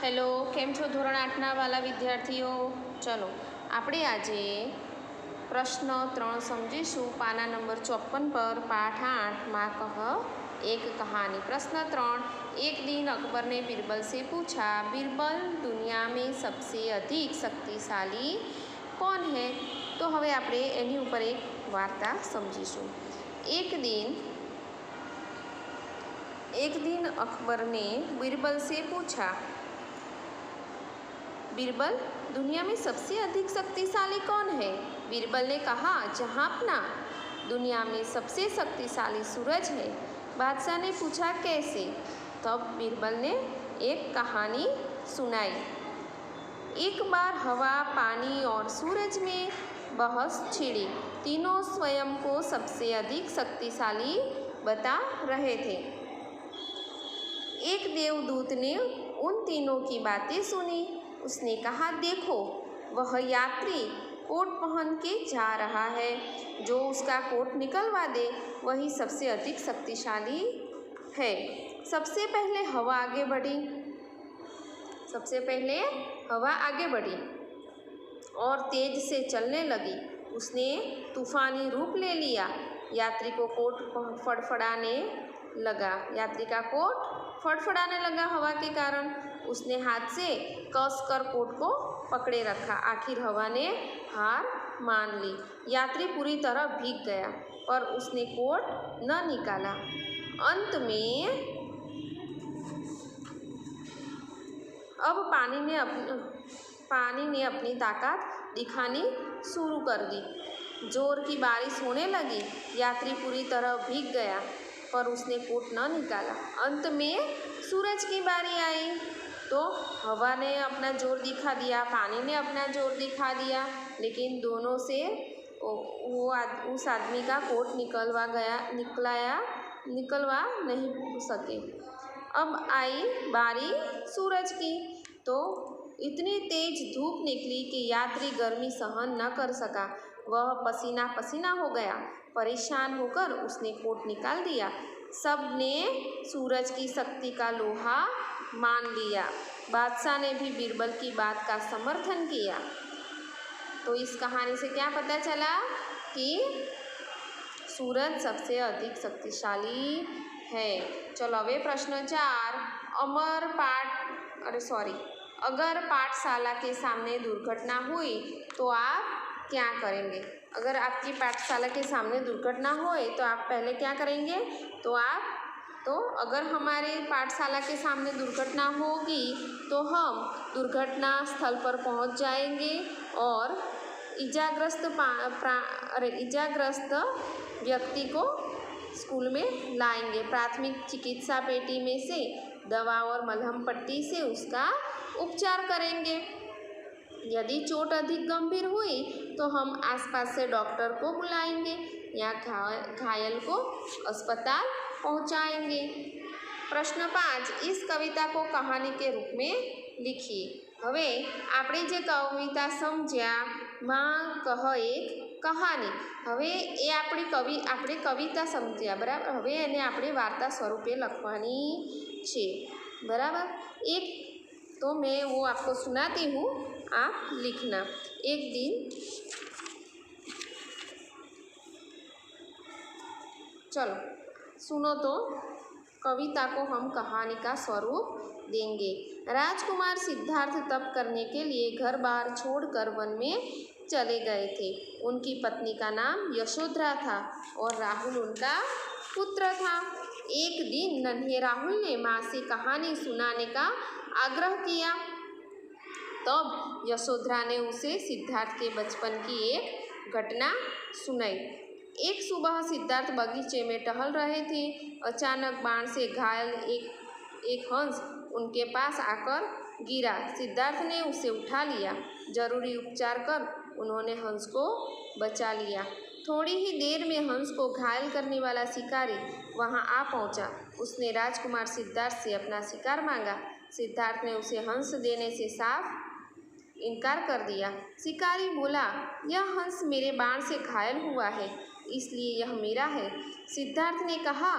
Hello, કેમ છો ધોરણ 8ના વાલા વિદ્યાર્થીઓ? ચલો આપણે આજે પ્રશ્ન 3 સમજીશું. પાના નંબર 54 પર પાઠ 8 માં કહ एक कहानी. प्रश्न 3. एक दिन अकबर ने बीरबल से पूछा, बीरबल दुनिया में सबसे अधिक शक्तिशाली कौन है? तो हवे આપણે એની ઉપર એક વાર્તા સમજીશું. एक दिन अकबर ने बीरबल से पूछा, बीरबल दुनिया में सबसे अधिक शक्तिशाली कौन है? बीरबल ने कहा, जहाँपना, दुनिया में सबसे शक्तिशाली सूरज है. बादशाह ने पूछा, कैसे? तब बीरबल ने एक कहानी सुनाई. एक बार हवा, पानी और सूरज में बहस छिड़ी. तीनों स्वयं को सबसे अधिक शक्तिशाली बता रहे थे. एक देवदूत ने उन तीनों की बातें सुनी. उसने कहा, देखो, वह यात्री कोट पहन के जा रहा है. जो उसका कोट निकलवा दे वही सबसे अधिक शक्तिशाली है. सबसे पहले हवा आगे बढ़ी और तेज से चलने लगी. उसने तूफानी रूप ले लिया. यात्री का कोट फड़फड़ाने लगा हवा के कारण. उसने हाथ से कसकर कोट को पकड़े रखा. आखिर हवा ने हार मान ली. यात्री पूरी तरह भीग गया पर उसने कोट न निकाला. अंत में अब पानी ने अपनी ताकत दिखानी शुरू कर दी. जोर की बारिश होने लगी. यात्री पूरी तरह भीग गया पर उसने कोट न निकाला. अंत में सूरज की बारी आई तो हवा ने अपना जोर दिखा दिया, पानी ने अपना जोर दिखा दिया, लेकिन दोनों से उस आदमी का कोट निकलवा नहीं सके. अब आई बारी सूरज की तो इतनी तेज धूप निकली कि यात्री गर्मी सहन न कर सका. वह पसीना पसीना हो गया. परेशान होकर उसने कोट निकाल दिया. सबने सूरज की शक्ति का लोहा मान लिया. बादशाह ने भी बीरबल की बात का समर्थन किया. तो इस कहानी से क्या पता चला कि सूरज सबसे अधिक शक्तिशाली है. चलो હવે प्रश्न 4. अगर पाठशाला के सामने दुर्घटना हुई तो आप क्या करेंगे? अगर आपकी पाठशाला के सामने दुर्घटना होए तो आप पहले क्या करेंगे? तो अगर हमारे पाठशाला के सामने दुर्घटना होगी तो हम दुर्घटना स्थल पर पहुंच जाएंगे और इजाग्रस्त व्यक्ति को स्कूल में लाएंगे. प्राथमिक चिकित्सा पेटी में से दवा और मलहम पट्टी से उसका उपचार करेंगे. यदि चोट अधिक गंभीर हुई तो हम आसपास से डॉक्टर को बुलाएंगे या घायल को अस्पताल पहुंचाएंगे. प्रश्न 5. इस कविता को कहानी के रूप में लिखिए. હવે આપણે જે કવિતા સમજ્યા માં કહ એક કહાની. હવે એ આપણે કવિતા સમજ્યા, બરાબર. હવે એને આપણે વાર્તા સ્વરૂપે લખવાની છે, બરાબર. એક तो मैं वो आपको सुनाती हूँ, आप लिखना. एक दिन चलो सुनो तो कविता को हम कहानी का स्वरूप देंगे. राजकुमार सिद्धार्थ तप करने के लिए घर बार छोड़कर वन में चले गए थे. उनकी पत्नी का नाम यशोधरा था और राहुल उनका पुत्र था. एक दिन नन्हे राहुल ने माँ से कहानी सुनाने का आग्रह किया. तब यशोधरा ने उसे सिद्धार्थ के बचपन की एक घटना सुनाई. एक सुबह सिद्धार्थ बगीचे में टहल रहे थे. अचानक बाण से घायल एक हंस उनके पास आकर गिरा. सिद्धार्थ ने उसे उठा लिया. जरूरी उपचार कर उन्होंने हंस को बचा लिया. थोड़ी ही देर में हंस को घायल करने वाला शिकारी वहां आ पहुंचा. उसने राजकुमार सिद्धार्थ से अपना शिकार मांगा. सिद्धार्थ ने उसे हंस देने से साफ इनकार कर दिया. शिकारी बोला, यह हंस मेरे बाण से घायल हुआ है, इसलिए यह मेरा है. सिद्धार्थ ने कहा,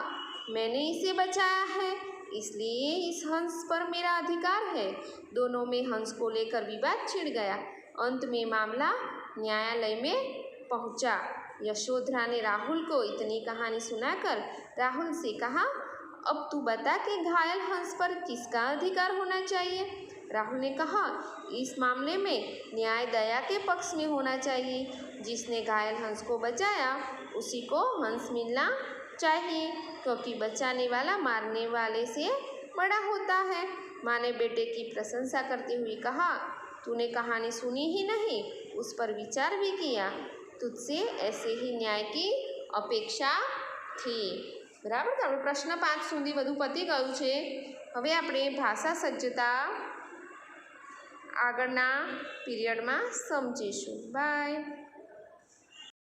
मैंने इसे बचाया है, इसलिए इस हंस पर मेरा अधिकार है। दोनों में हंस को लेकर विवाद छिड़ गया। अंत में मामला न्यायालय में पहुंचा। यशोधरा ने राहुल को इतनी कहानी सुनाकर राहुल से कहा, अब तू बता कि घायल हंस पर किसका अधिकार होना चाहिए। राहुल ने कहा, इस मामले में न्याय दया के पक्ष में होना चाहिए। जिसने घायल हंस को बचाया उसी को हंस मिलना चाहिए, क्योंकि बचाने वाला मारने वाले से बड़ा होता है। माँ ने बेटे की प्रशंसा करते हुए कहा, तूने कहानी सुनी ही नहीं, उस पर विचार भी किया। तुझसे ऐसे ही न्याय की अपेक्षा थी। बराबर। तो આપણે પ્રશ્ન 5 સુધી બધું પતી ગયું છે। હવે આપણે ભાષા સજ્જતા આગળના પીરિયડમાં સમજીશું। બાય।